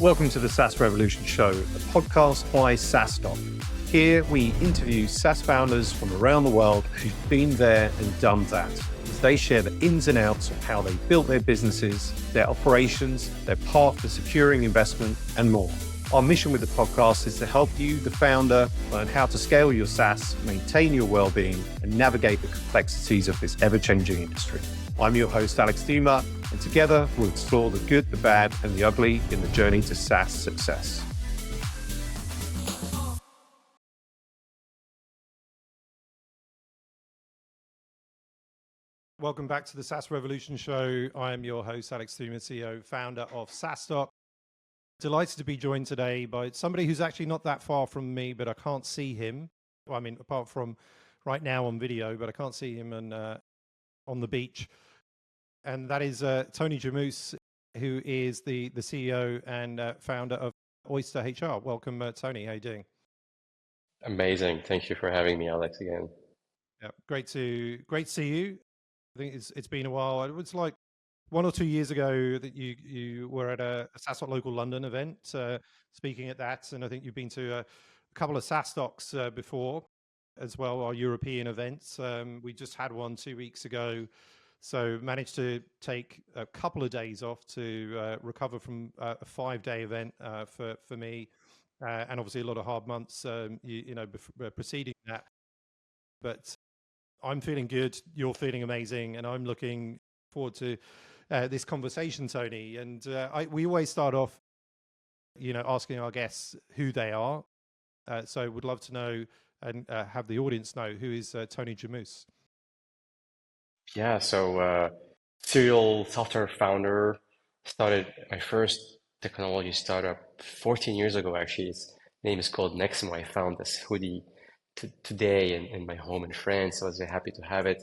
Welcome to the SaaS Revolution Show, a podcast by SaaStock. Here we interview SaaS founders from around the world who've been there and done that, as they share the ins and outs of how they built their businesses, their operations, their path to securing investment, and more. Our mission with the podcast is to help you, the founder, learn how to scale your SaaS, maintain your well-being, and navigate the complexities of this ever-changing industry. I'm your host, Alex Theuma, and together we'll explore the good, the bad, and the ugly in the journey to SaaS success. Welcome back to the SaaS Revolution Show. I am your host, Alex Theuma, CEO, founder of SaaStock. Delighted to be joined today by somebody who's actually not that far from me, but I can't see him. Well, I mean, apart from right now on video, but I can't see him on the beach. And that is Tony Jamous, who is the CEO and founder of Oyster HR. Welcome, Tony. How are you doing? Amazing. Thank you for having me, Alex, again. Yeah, great to see you. I think it's been a while. It was like 1 or 2 years ago that you were at a SaaStock Local London event, speaking at that, and I think you've been to a couple of SaaStocks before as well, our European events. We just had one 2 weeks ago, so managed to take a couple of days off to recover from a 5-day event for me, and obviously a lot of hard months, preceding that. But I'm feeling good, you're feeling amazing, and I'm looking forward to this conversation, Tony. And we always start off, asking our guests who they are. So would love to know and have the audience know, who is Tony Jamous? Yeah, so serial software founder, started my first technology startup 14 years ago, actually. Its name is called Nexmo. I found this hoodie today in my home in France. So I was very happy to have it.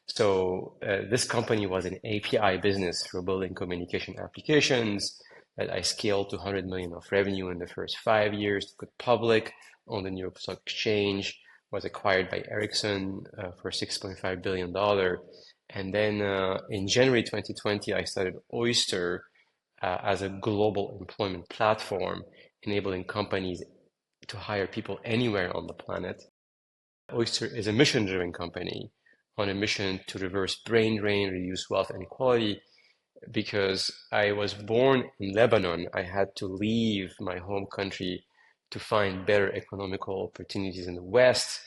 So this company was an API business for building communication applications that I scaled to 100 million of revenue in the first 5 years, got public on the New York Stock Exchange, was acquired by Ericsson for $6.5 billion. And then in January 2020, I started Oyster as a global employment platform, enabling companies to hire people anywhere on the planet. Oyster is a mission-driven company on a mission to reverse brain drain, reduce wealth inequality. Because I was born in Lebanon, I had to leave my home country to find better economical opportunities in the West.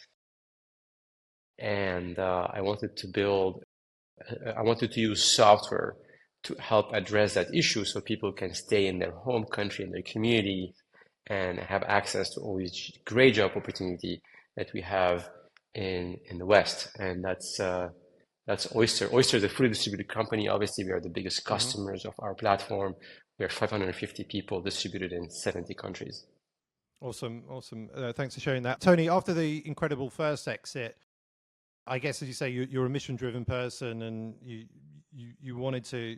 And I wanted to use software to help address that issue so people can stay in their home country, in their community, and have access to all these great job opportunity that we have in the West. And that's Oyster. Oyster is a fully distributed company. Obviously, we are the biggest customers of our platform. We are 550 people distributed in 70 countries. Awesome. Thanks for sharing that. Tony, after the incredible first exit, I guess, as you say, you're a mission-driven person, and you wanted to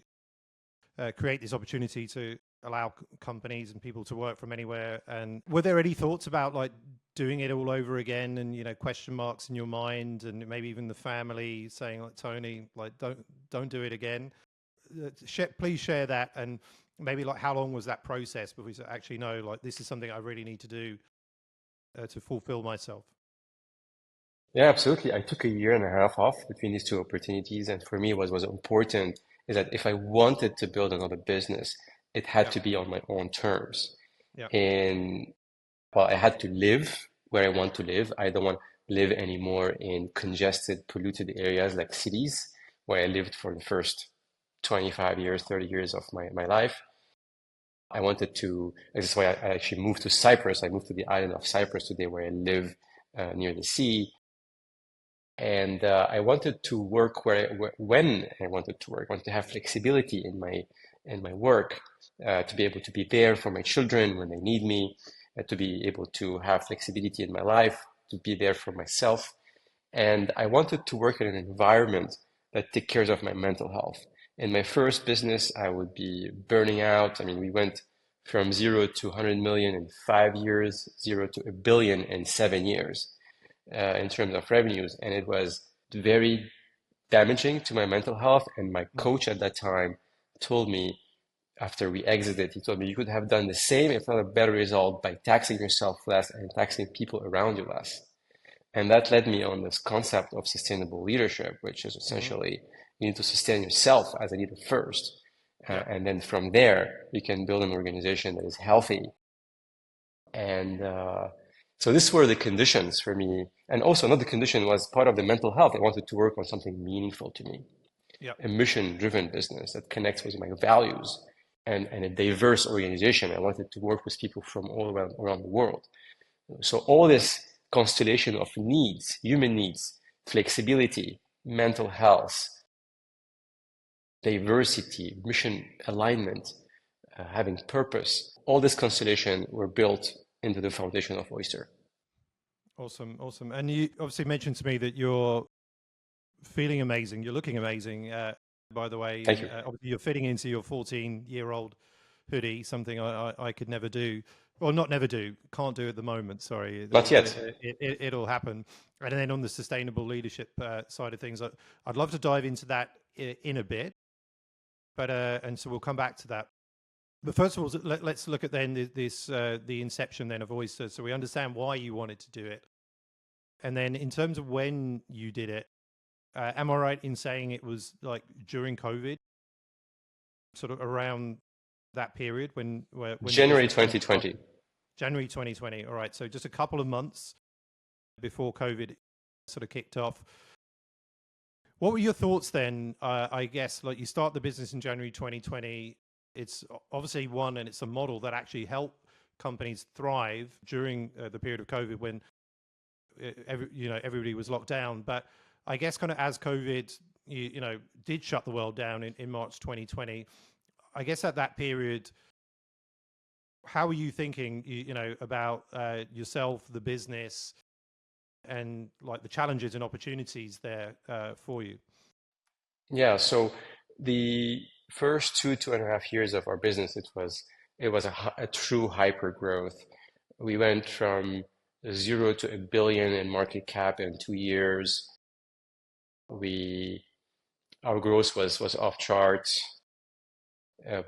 create this opportunity to allow companies and people to work from anywhere. And were there any thoughts about like doing it all over again, and question marks in your mind, and maybe even the family saying like, Tony, like don't do it again? Please share that, and maybe like how long was that process before you actually know like this is something I really need to do to fulfill myself? Yeah, absolutely. I took 1.5 years off between these two opportunities, and for me, what was important is that if I wanted to build another business, it had to be on my own terms. Yeah. And well, I had to live where I want to live. I don't want to live anymore in congested, polluted areas like cities, where I lived for the first 25 years, 30 years of my life. I wanted to, that's why I actually moved to Cyprus. I moved to the island of Cyprus today, where I live near the sea. And I wanted to work when I wanted to work. I wanted to have flexibility in my work, to be able to be there for my children when they need me, to be able to have flexibility in my life, to be there for myself. And I wanted to work in an environment that takes care of my mental health. In my first business, I would be burning out. I mean, we went from 0 to 100 million in 5 years, 0 to 1 billion in 7 years. In terms of revenues, and it was very damaging to my mental health. And my coach at that time told me, after we exited, he told me you could have done the same, if not a better result, by taxing yourself less and taxing people around you less. And that led me on this concept of sustainable leadership, which is essentially you need to sustain yourself as a leader first. And then from there, you can build an organization that is healthy. And so these were the conditions for me. And also another condition was part of the mental health. I wanted to work on something meaningful to me, a mission-driven business that connects with my values, and a diverse organization. I wanted to work with people from all around the world. So all this constellation of needs, human needs, flexibility, mental health, diversity, mission alignment, having purpose, all this constellation were built into the foundation of Oyster. Awesome, awesome. And you obviously mentioned to me that you're feeling amazing. You're looking amazing, by the way. Thank you. Obviously you're fitting into your 14-year-old hoodie, something I could never do. Well, not never do. Can't do at the moment. Sorry. Not yet. It'll happen. And then on the sustainable leadership side of things, I'd love to dive into that in a bit. But and so we'll come back to that. But first of all, let's look at then the inception then of Oyster. So we understand why you wanted to do it, and then in terms of when you did it, am I right in saying it was like during COVID, sort of around that period when January 2020. January 2020. All right, so just a couple of months before COVID sort of kicked off. What were your thoughts then? I guess like you start the business in January 2020. It's obviously one, and it's a model that actually helped companies thrive during the period of COVID when everybody was locked down. But I guess kind of as COVID did shut the world down in March 2020, I guess at that period, how were you thinking about yourself, the business, and like the challenges and opportunities there for you? Yeah, so the first 2.5 years of our business, it was a true hyper growth. We went from 0 to $1 billion in market cap in 2 years. Our growth was off charts.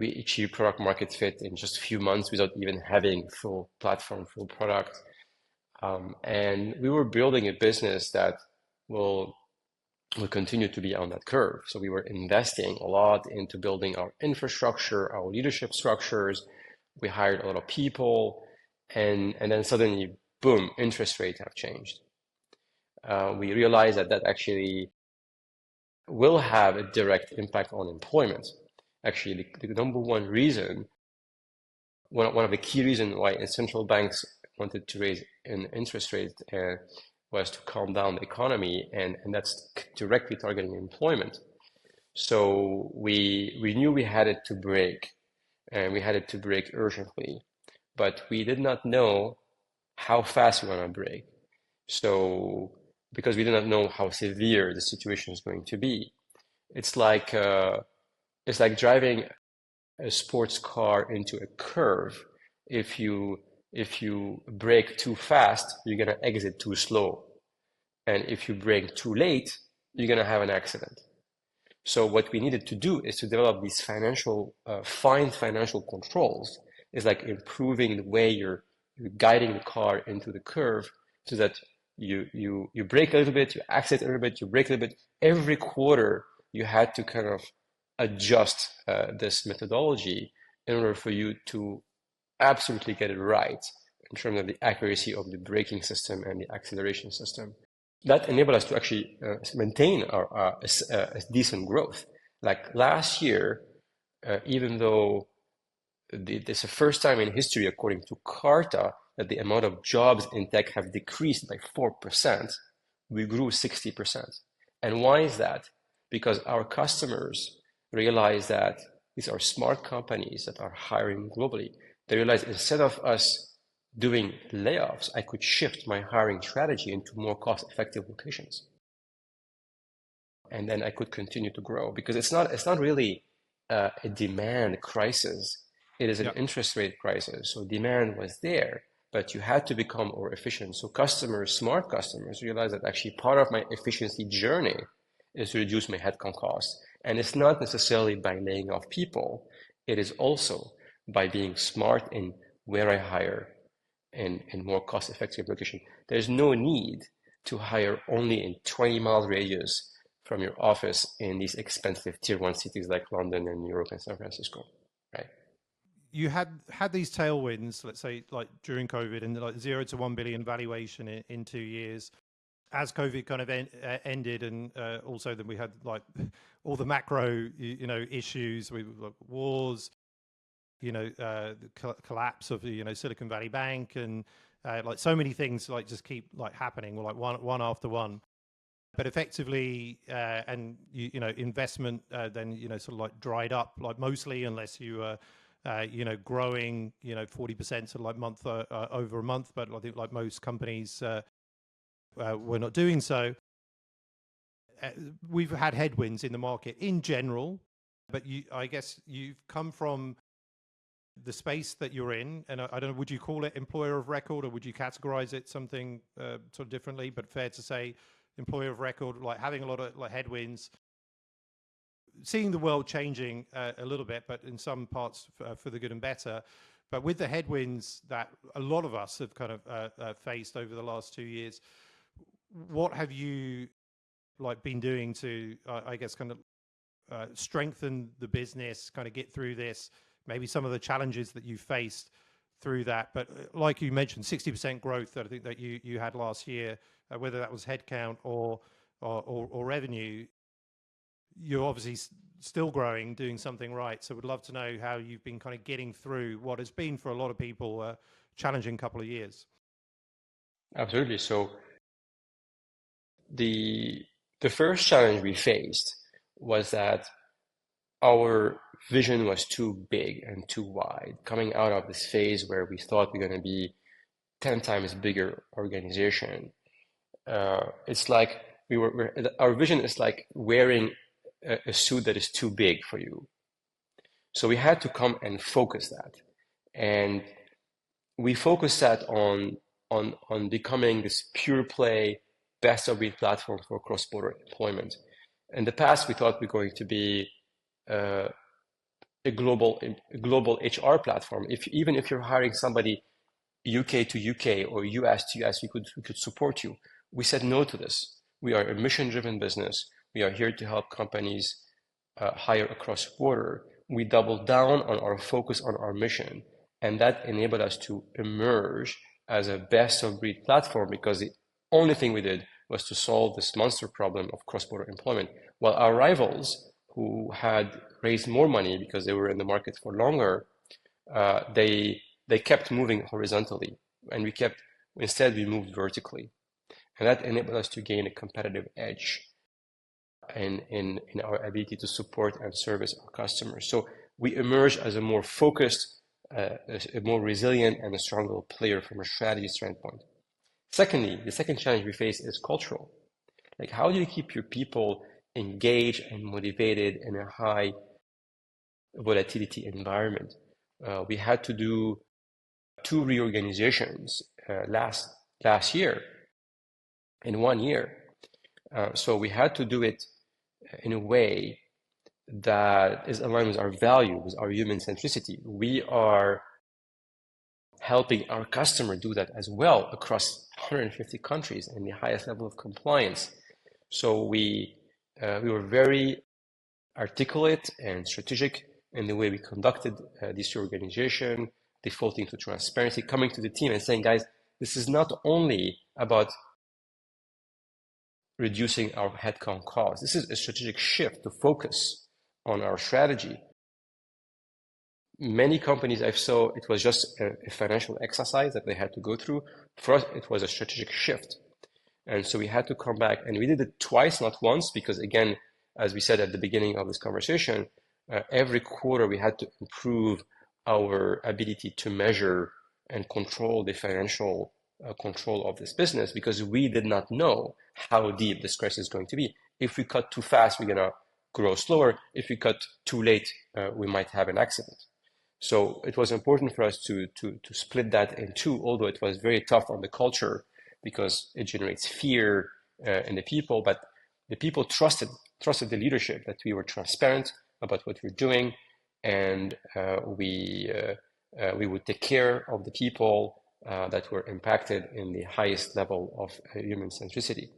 We achieved product market fit in just a few months without even having full platform, full product. And we were building a business that will continue to be on that curve. So we were investing a lot into building our infrastructure, our leadership structures. We hired a lot of people, and then suddenly, boom, interest rates have changed. We realized that actually will have a direct impact on employment. Actually, the number one reason, one of the key reasons why central banks wanted to raise an interest rate was to calm down the economy, and that's directly targeting employment. So we knew we had it to break, and we had it to break urgently, but we did not know how fast we want to break. So because we did not know how severe the situation is going to be, it's like driving a sports car into a curve. If you brake too fast, you're going to exit too slow. And if you brake too late, you're going to have an accident. So what we needed to do is to develop these fine financial controls. It's like improving the way you're guiding the car into the curve so that you brake a little bit, you accelerate a little bit, you brake a little bit. Every quarter, you had to kind of adjust this methodology in order for you to absolutely get it right in terms of the accuracy of the braking system and the acceleration system. That enabled us to actually maintain our decent growth. Like last year, even though this is the first time in history, according to Carta, that the amount of jobs in tech have decreased by 4%, we grew 60%. And why is that? Because our customers realize that these are smart companies that are hiring globally. They realize instead of us doing layoffs, I could shift my hiring strategy into more cost-effective locations. And then I could continue to grow, because it's not really a demand crisis. It is an interest rate crisis. So demand was there, but you had to become more efficient. So smart customers realize that actually part of my efficiency journey is to reduce my headcount costs. And it's not necessarily by laying off people. It is also by being smart in where I hire and more cost-effective location. There's no need to hire only in 20 mile radius from your office in these expensive tier one cities like London and New York and San Francisco, right? You had these tailwinds, let's say, like during COVID, and like 0 to 1 billion valuation in 2 years. As COVID kind of ended, and also then we had like all the macro, issues with like wars, the collapse of Silicon Valley Bank, and like so many things like just keep like happening, like one after one. But effectively, and investment then sort of like dried up, like mostly, unless you growing 40% sort of like month over a month. But I think like most companies were not doing so. We've had headwinds in the market in general, but I guess you've come from the space that you're in, and I don't know, would you call it employer of record, or would you categorize it something sort of differently? But fair to say, employer of record, like having a lot of like headwinds, seeing the world changing a little bit, but in some parts for the good and better. But with the headwinds that a lot of us have kind of faced over the last 2 years, what have you like been doing to, I guess, kind of strengthen the business, kind of get through this? Maybe some of the challenges that you faced through that. But like you mentioned, 60% growth that I think that you had last year, whether that was headcount or revenue, you're obviously still growing, doing something right. So would love to know how you've been kind of getting through what has been for a lot of people a challenging couple of years. Absolutely. So the first challenge we faced was that our vision was too big and too wide. Coming out of this phase where we thought we're going to be 10 times bigger organization, it's like our vision is like wearing a suit that is too big for you. So we had to come and focus that, and we focused that on becoming this pure play, best of breed platform for cross-border employment. In the past, we thought we're going to be a global HR platform. Even if you're hiring somebody UK to UK or US to US, we could support you. We said no to this. We are a mission-driven business. We are here to help companies hire across border. We doubled down on our focus on our mission, and that enabled us to emerge as a best-of-breed platform, because the only thing we did was to solve this monster problem of cross-border employment, while our rivals, who had raised more money because they were in the market for longer, they kept moving horizontally, and instead we moved vertically, and that enabled us to gain a competitive edge in our ability to support and service our customers. So we emerged as a more focused, a more resilient, and a stronger player from a strategy standpoint. Secondly, the second challenge we face is cultural. Like, how do you keep your people engaged and motivated in a high volatility environment? We had to do 2 reorganizations last year, in 1 year. So we had to do it in a way that is aligned with our values, with our human centricity. We are helping our customer do that as well across 150 countries and the highest level of compliance. So we were very articulate and strategic in the way we conducted this reorganization, defaulting to transparency, coming to the team and saying, guys, this is not only about reducing our headcount costs. This is a strategic shift to focus on our strategy. Many companies I saw, it was just a financial exercise that they had to go through. For us, it was a strategic shift. And so we had to come back, and we did it twice, not once, because again, as we said at the beginning of this conversation, every quarter we had to improve our ability to measure and control the financial control of this business, because we did not know how deep this crisis is going to be. If we cut too fast, we're going to grow slower. If we cut too late, we might have an accident. So it was important for us to split that in two, although it was very tough on the culture because it generates fear in the people. But the people trusted the leadership, that we were transparent about what we're doing, and we would take care of the people that were impacted in the highest level of human centricity.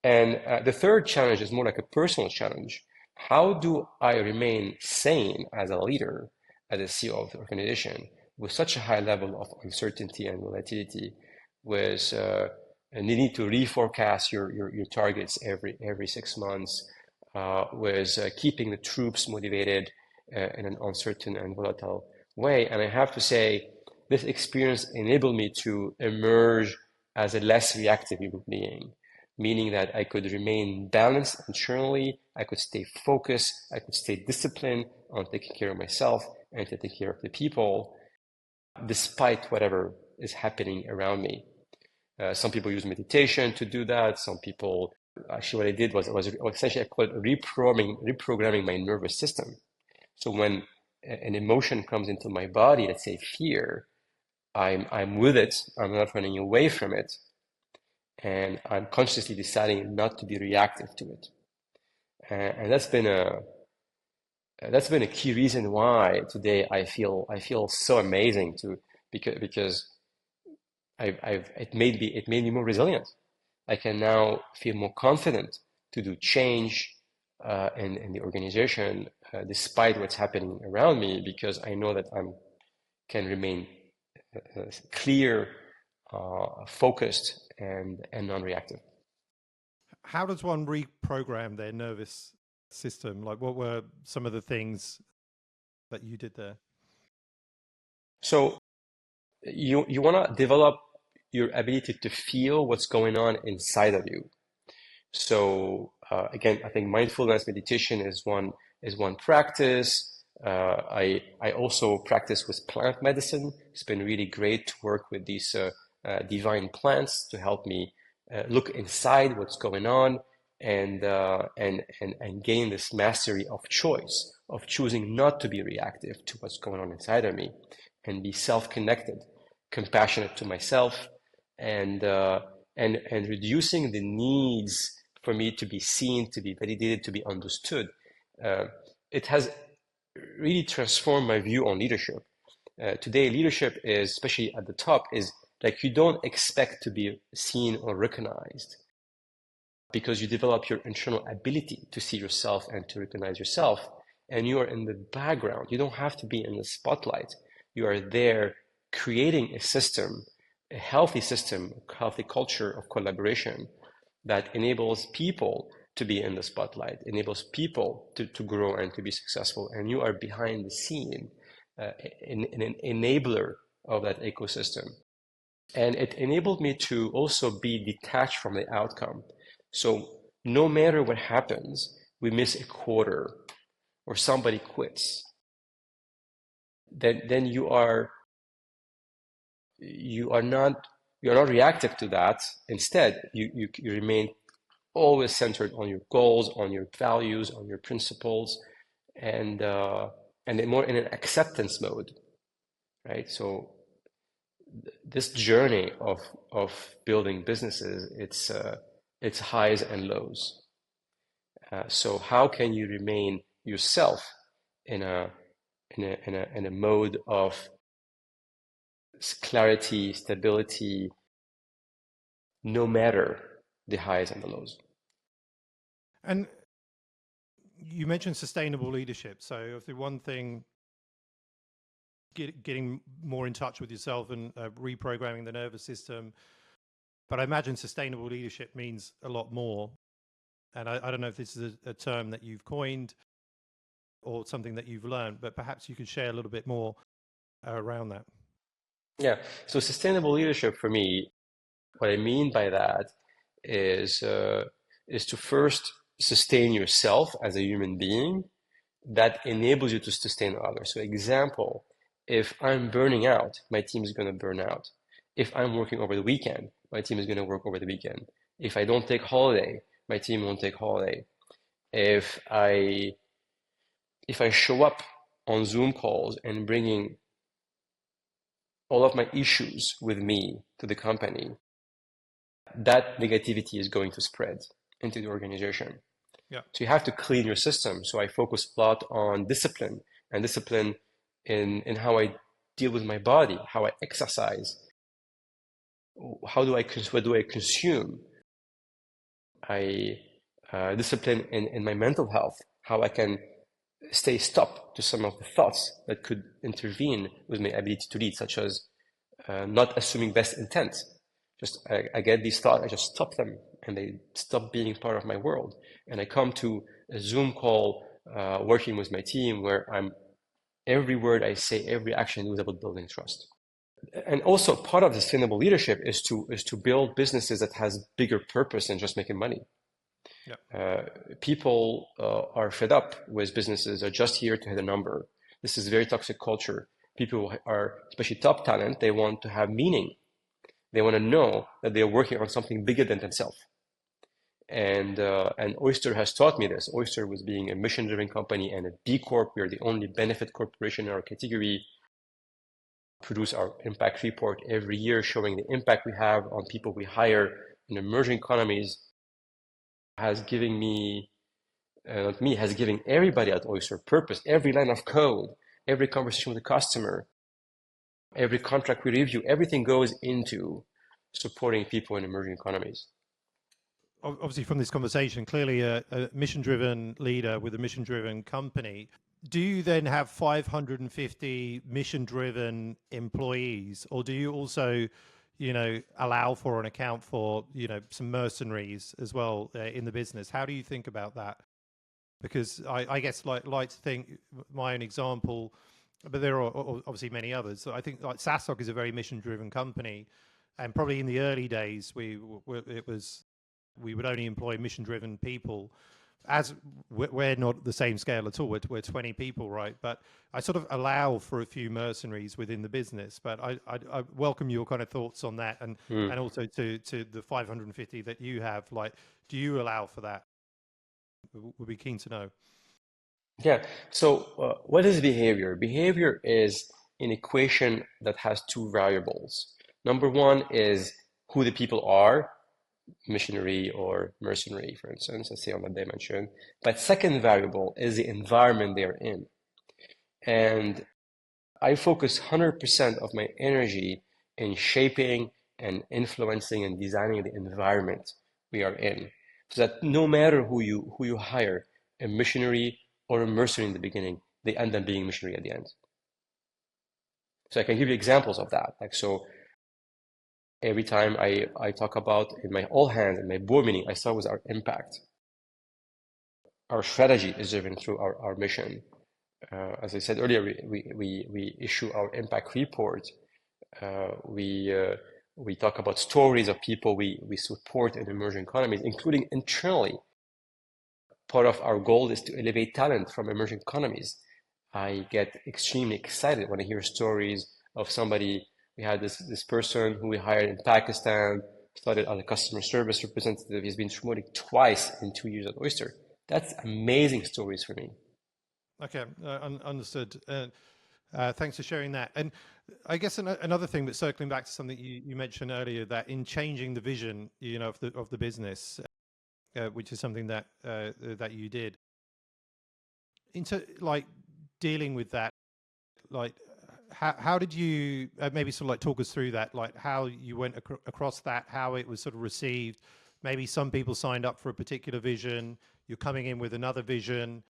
And the third challenge is more like a personal challenge. How do I remain sane as a leader, as a CEO of the organization, with such a high level of uncertainty and volatility, with and you need to reforecast your targets every 6 months, with keeping the troops motivated in an uncertain and volatile way. And I have to say, this experience enabled me to emerge as a less reactive human being, meaning that I could remain balanced internally, I could stay focused, I could stay disciplined on taking care of myself and taking care of the people, despite whatever is happening around me. Some people use meditation to do that. Some people, actually what I did was essentially I call it reprogramming my nervous system. So when an emotion comes into my body, let's say fear, I'm with it, I'm not running away from it, and I'm consciously deciding not to be reactive to it. And that's been a key reason why today I feel so amazing because it made me more resilient. I can now feel more confident to do change in the organization despite what's happening around me, because I know that I can remain clear, focused, and non-reactive. How does one reprogram their nervous system? Like, what were some of the things that you did there? So you want to develop your ability to feel what's going on inside of you. So again, I think mindfulness meditation is one practice. I also practice with plant medicine. It's been really great to work with these divine plants to help me look inside what's going on and gain this mastery of choice, of choosing not to be reactive to what's going on inside of me, and be self-connected, compassionate to myself, and reducing the needs for me to be seen, to be validated, to be understood. It has really transformed my view on leadership. Today, leadership is, especially at the top, is like you don't expect to be seen or recognized because you develop your internal ability to see yourself and to recognize yourself, and you are in the background. You don't have to be in the spotlight. You are there creating a system, a healthy system, a healthy culture of collaboration that enables people to be in the spotlight, enables people to grow and to be successful. And you are behind the scene, an enabler of that ecosystem. And it enabled me to also be detached from the outcome. So no matter what happens, we miss a quarter or somebody quits, then you are not reactive to that. Instead, you remain always centered on your goals, on your values, on your principles, and more in an acceptance mode, right? So this journey of building businesses, it's highs and lows. So how can you remain yourself in a mode of clarity, stability, no matter the highs and the lows? And you mentioned sustainable leadership. So if the one thing, getting more in touch with yourself and reprogramming the nervous system, but I imagine sustainable leadership means a lot more. And I don't know if this is a term that you've coined or something that you've learned, but perhaps you could share a little bit more around that. Yeah. So sustainable leadership for me, what I mean by that is to first sustain yourself as a human being that enables you to sustain others. So example, if I'm burning out, my team is going to burn out. If I'm working over the weekend, my team is going to work over the weekend. If I don't take holiday, my team won't take holiday. If I show up on Zoom calls and bringing all of my issues with me to the company, that negativity is going to spread into the organization. Yeah. So you have to clean your system. So I focus a lot on discipline and discipline in how I deal with my body, how I exercise, what do I consume. I discipline in my mental health, how I can stay stopped to some of the thoughts that could intervene with my ability to lead, such as not assuming best intent. Just I get these thoughts, I just stop them, and they stop being part of my world. And I come to a Zoom call, working with my team, where every word I say, every action is about building trust. And also part of sustainable leadership is to build businesses that has bigger purpose than just making money. Yeah. People are fed up with businesses that are just here to hit a number. This is very toxic culture. People are, especially top talent, they want to have meaning. They want to know that they are working on something bigger than themselves. And Oyster has taught me this. Oyster was being a mission-driven company and a B Corp. We are the only benefit corporation in our category. Produce our impact report every year, showing the impact we have on people we hire in emerging economies. Has given me, has given everybody at Oyster purpose. Every line of code, every conversation with the customer, every contract we review, everything goes into supporting people in emerging economies. Obviously, from this conversation, clearly a mission-driven leader with a mission-driven company. Do you then have 550 mission-driven employees, or do you also, allow for and account for, some mercenaries as well in the business? How do you think about that? Because I guess like to think my own example, but there are obviously many others. So I think like SaaStock is a very mission-driven company, and probably in the early days we would only employ mission-driven people. As we're not the same scale at all, we're 20 people, right? But I sort of allow for a few mercenaries within the business. But I welcome your kind of thoughts on that, and also to the 550 that you have. Like, do you allow for that? We'd be keen to know. Yeah. So what is behavior? Behavior is an equation that has two variables. Number one is who the people are, missionary or mercenary, for instance, let's say on that dimension. But second variable is the environment they're in. And I focus 100% of my energy in shaping and influencing and designing the environment we are in, so that no matter who you hire, a missionary or a mercenary in the beginning, they end up being missionary at the end. So I can give you examples of that. Like, so every time I talk about in my all hands, in my board meeting, I start with our impact. Our strategy is driven through our mission. As I said earlier, we issue our impact report. We talk about stories of people we support in emerging economies, including internally. Part of our goal is to elevate talent from emerging economies. I get extremely excited when I hear stories of somebody. We had this person who we hired in Pakistan, started as a customer service representative. He's been promoted twice in 2 years at Oyster. That's amazing stories for me. Okay, understood. Thanks for sharing that. And I guess another thing, but circling back to something you mentioned earlier, that in changing the vision, of the business, which is something that that you did, into like dealing with that, like how did you maybe sort of like talk us through that, like how you went across that, how it was sort of received? Maybe some people signed up for a particular vision, you're coming in with another vision,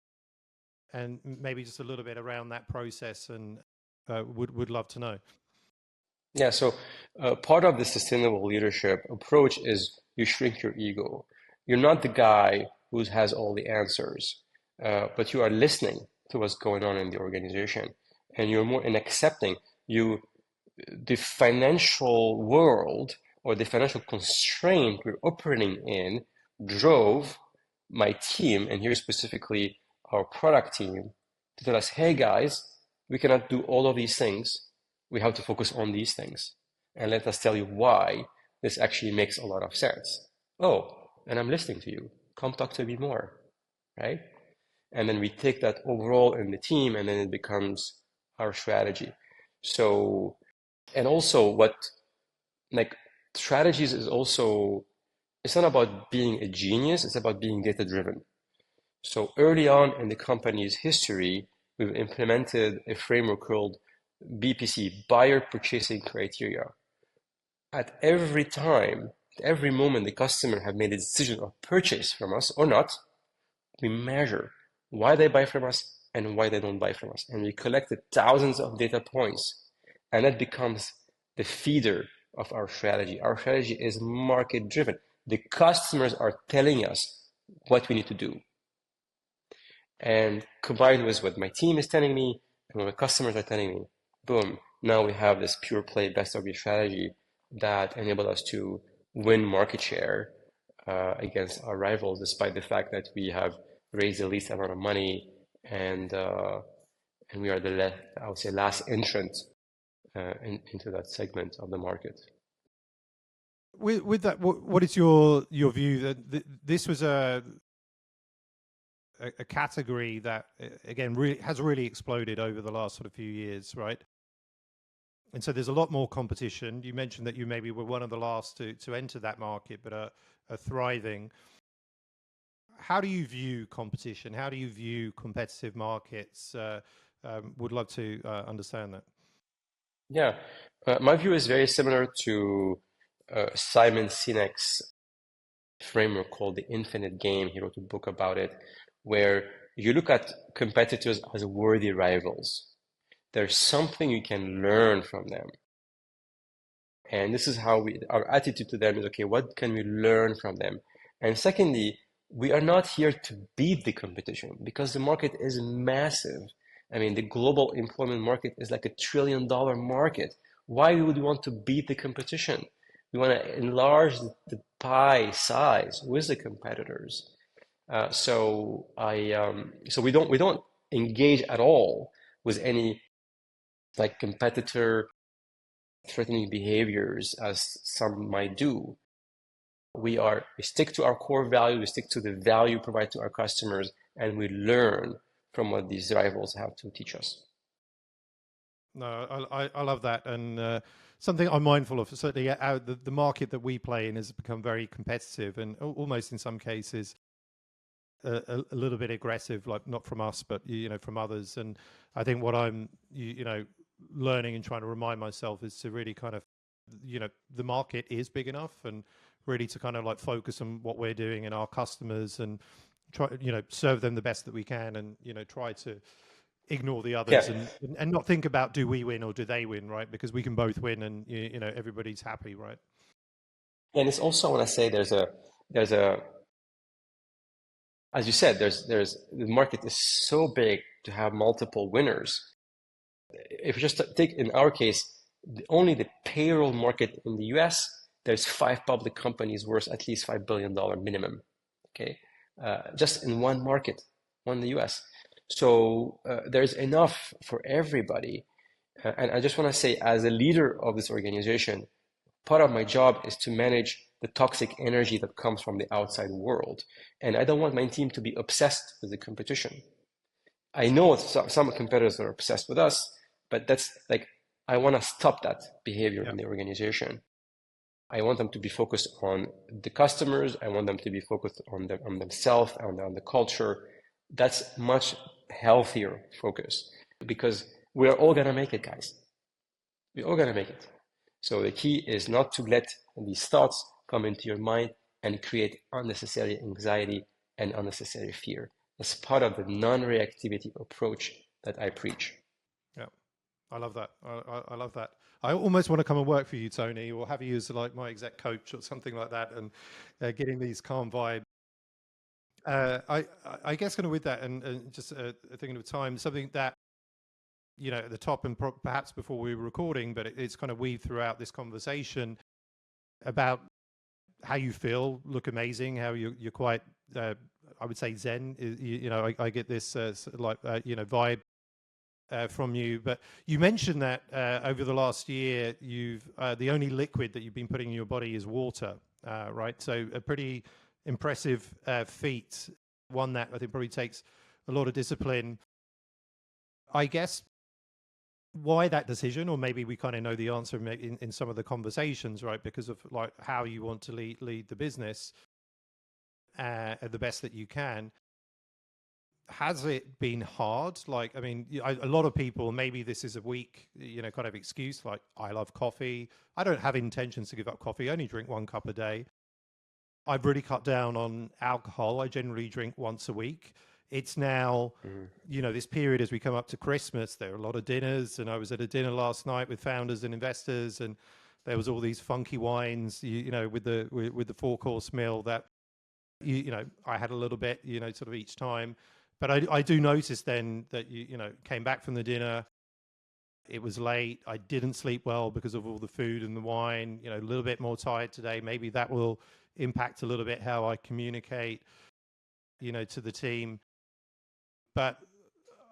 and maybe just a little bit around that process, and would love to know. Yeah, so part of the sustainable leadership approach is you shrink your ego. You're not the guy who has all the answers, but you are listening to what's going on in the organization, and you're more in accepting. The financial world or the financial constraint we're operating in drove my team, and here specifically our product team, to tell us, hey guys, we cannot do all of these things. We have to focus on these things. And let us tell you why this actually makes a lot of sense. Oh, and I'm listening to you. Come talk to me more, right? And then we take that overall in the team, and then it becomes our strategy. So, and also like strategies is also, it's not about being a genius, it's about being data-driven. So early on in the company's history, we've implemented a framework called BPC, Buyer Purchasing Criteria. At every time, at every moment the customer have made a decision of purchase from us or not, we measure why they buy from us and why they don't buy from us. And we collected thousands of data points, and that becomes the feeder of our strategy. Our strategy is market driven. The customers are telling us what we need to do. And combined with what my team is telling me and what my customers are telling me, boom, now we have this pure play best of breed strategy that enabled us to win market share against our rivals, despite the fact that we have raised the least amount of money and we are the I would say last entrant into that segment of the market. With that, what is your view that this was a category that again has really exploded over the last sort of few years, right? And so there's a lot more competition. You mentioned that you maybe were one of the last to enter that market, but are thriving. How do you view competition? How do you view competitive markets? Would love to understand that. Yeah, my view is very similar to Simon Sinek's framework called The Infinite Game. He wrote a book about it, where you look at competitors as worthy rivals. There's something you can learn from them. And this is how our attitude to them is, okay, what can we learn from them? And secondly, we are not here to beat the competition because the market is massive. I mean, the global employment market is like $1 trillion market. Why would we want to beat the competition? We want to enlarge the pie size with the competitors. So we don't engage at all with any like competitor threatening behaviors as some might do. We stick to our core value, we stick to the value provided to our customers, and we learn from what these rivals have to teach us. No, I love that, and something I'm mindful of. Certainly, the market that we play in has become very competitive, and almost in some cases a little bit aggressive. Like not from us, but from others. And I think what I'm learning and trying to remind myself is to really kind of the market is big enough, and really to kind of like focus on what we're doing and our customers, and try serve them the best that we can, and try to ignore the others, and not think about do we win or do they win, right? Because we can both win, and everybody's happy, right? And it's also, I want to say there's a as you said, there's the market is so big to have multiple winners. If you just take in our case only the payroll market in the US, there's 5 public companies worth at least $5 billion minimum. Okay, just in one market, in the US. So there's enough for everybody. And I just want to say, as a leader of this organization, part of my job is to manage the toxic energy that comes from the outside world. And I don't want my team to be obsessed with the competition. I know some competitors are obsessed with us, but that's like, I want to stop that behavior in the organization. I want them to be focused on the customers. I want them to be focused on themselves, on the culture. That's much healthier focus, because we're all going to make it, guys. We're all going to make it. So the key is not to let these thoughts come into your mind and create unnecessary anxiety and unnecessary fear. That's part of the non-reactivity approach that I preach. Yeah, I love that. I love that. I almost want to come and work for you, Tony, or have you as like my exec coach or something like that, and getting these calm vibes. I guess kind of with that, and just thinking of time, something that at the top, and perhaps before we were recording, but it's kind of weaved throughout this conversation about how you feel, look amazing, how you're quite, I would say, zen. I get this vibe from you. But you mentioned that over the last year, you've the only liquid that you've been putting in your body is water, right? So a pretty impressive feat, one that I think probably takes a lot of discipline. I guess why that decision, or maybe we kind of know the answer in some of the conversations, right? Because of like how you want to lead the business the best that you can. has it been hard? Like, I mean, a lot of people, maybe this is a weak, kind of excuse, like, I love coffee. I don't have intentions to give up coffee. I only drink 1 cup a day. I've really cut down on alcohol. I generally drink once a week. It's now, this period as we come up to Christmas, there are a lot of dinners. And I was at a dinner last night with founders and investors, and there was all these funky wines, with the 4-course meal that, I had a little bit, sort of each time. But I do notice then that, came back from the dinner. It was late. I didn't sleep well because of all the food and the wine, a little bit more tired today. Maybe that will impact a little bit how I communicate, to the team. But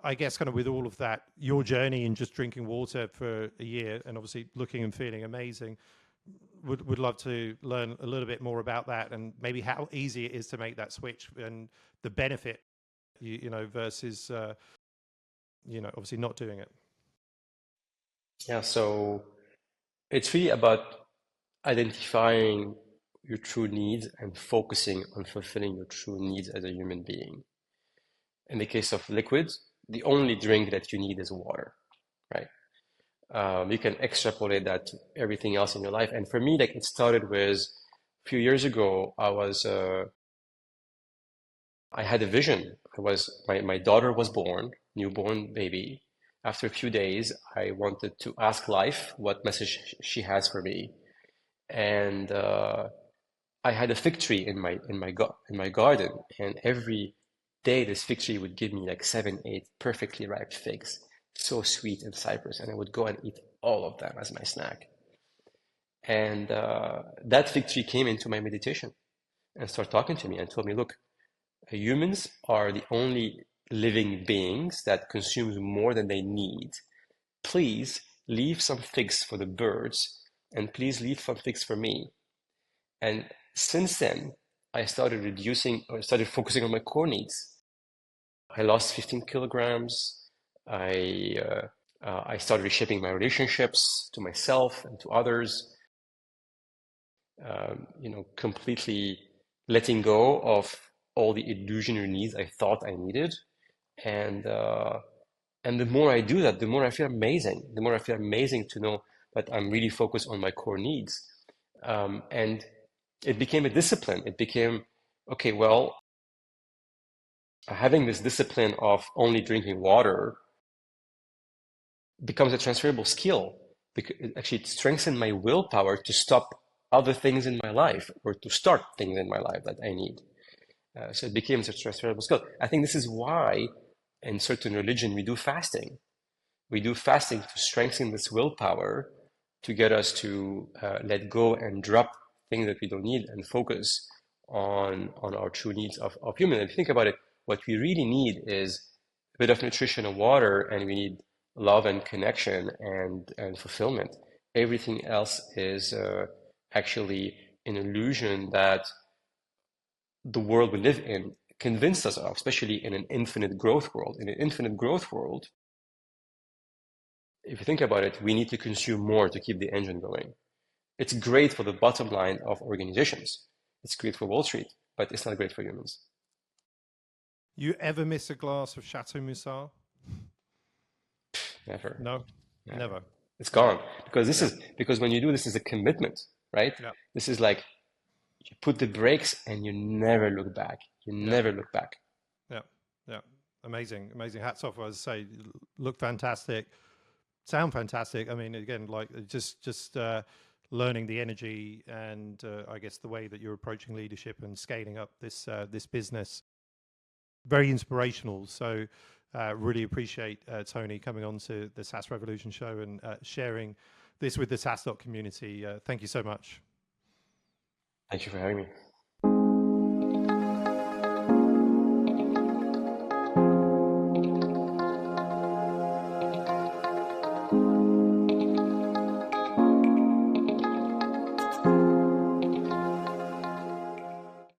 I guess kind of with all of that, your journey in just drinking water for a year and obviously looking and feeling amazing, would love to learn a little bit more about that and maybe how easy it is to make that switch and the benefit, versus, obviously not doing it. Yeah, so it's really about identifying your true needs and focusing on fulfilling your true needs as a human being. In the case of liquids, the only drink that you need is water, right? You can extrapolate that to everything else in your life. And for me, like, it started with a few years ago, I had a vision. My daughter was born, newborn baby. After a few days, I wanted to ask life what message she has for me. And I had a fig tree in my garden, and every day this fig tree would give me like 7, 8 perfectly ripe figs, so sweet in Cyprus, and I would go and eat all of them as my snack. And that fig tree came into my meditation and started talking to me and told me, look, humans are the only living beings that consumes more than they need. Please leave some figs for the birds, and please leave some figs for me. And since then, I started focusing on my core needs. I lost 15 kilograms. I started reshaping my relationships to myself and to others. Completely letting go of all the illusionary needs I thought I needed. And the more I do that, the more I feel amazing. The more I feel amazing to know that I'm really focused on my core needs. And it became a discipline. It became, okay, well, having this discipline of only drinking water becomes a transferable skill, because it strengthens my willpower to stop other things in my life or to start things in my life that I need. So it became a transferable skill. I think this is why in certain religion we do fasting. We do fasting to strengthen this willpower, to get us to let go and drop things that we don't need and focus on our true needs of human. If you think about it, what we really need is a bit of nutrition and water, and we need love and connection and fulfillment. Everything else is actually an illusion that the world we live in convinced us of, especially in an infinite growth world. In an infinite growth world, if you think about it, we need to consume more to keep the engine going. It's great for the bottom line of organizations. It's great for Wall Street, but it's not great for humans. You ever miss a glass of Chateau Moussard? Never. No, never. It's gone, because because when you do this is a commitment, right? Yeah. This is like you put the brakes and you never look back. You never look back. Yeah. Amazing. Hats off. As I say, look fantastic, sound fantastic. I mean, again, like just learning the energy and I guess the way that you're approaching leadership and scaling up this business. Very inspirational. So really appreciate Tony coming on to the SaaS Revolution Show and sharing this with the SaaStock community. Thank you so much. Thank you for having me.